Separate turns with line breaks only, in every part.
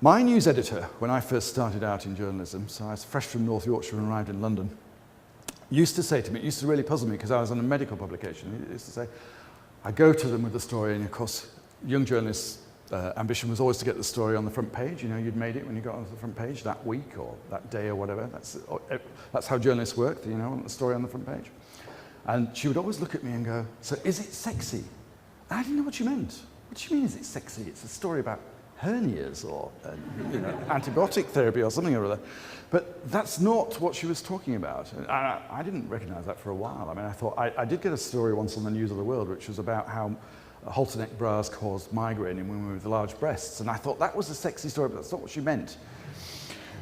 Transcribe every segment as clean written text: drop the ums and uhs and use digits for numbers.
My news editor, when I first started out in journalism, so I was fresh from North Yorkshire and arrived in London, used to say to me, it used to really puzzle me because I was on a medical publication, he used to say, I go to them with the story, and of course, young journalists' ambition was always to get the story on the front page. You know, you'd made it when you got onto the front page that week or that day or whatever. That's how journalists work, you know, want the story on the front page. And she would always look at me and go, so is it sexy? And I didn't know what she meant. What do you mean, is it sexy? It's a story about hernias or you know, antibiotic therapy or something or other. But that's not what she was talking about. And I didn't recognize that for a while. I mean, I thought, I did get a story once on the News of the World, which was about how halter neck bras caused migraine in women with large breasts. And I thought that was a sexy story, but that's not what she meant.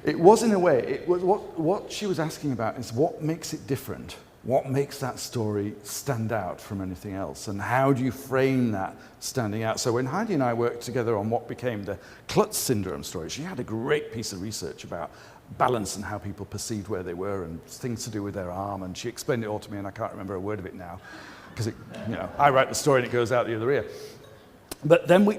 It was, in a way, it was what she was asking about is what makes it different? What makes that story stand out from anything else? And how do you frame that standing out? So when Heidi and I worked together on what became the Klutz syndrome story, she had a great piece of research about balance and how people perceived where they were and things to do with their arm. And she explained it all to me, and I can't remember a word of it now. Because you know, I write the story and it goes out the other ear. But then we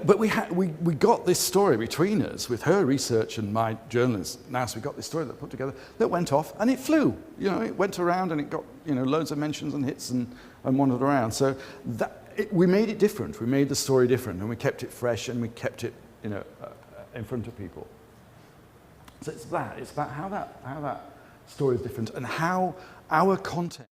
got this story between us with her research and my journalist. Now, so we got this story that put together that went off and it flew. You know, it went around and it got loads of mentions and hits and wandered around. So we made it different. We made the story different and we kept it fresh and we kept it in front of people. So it's about how that story is different and how our content.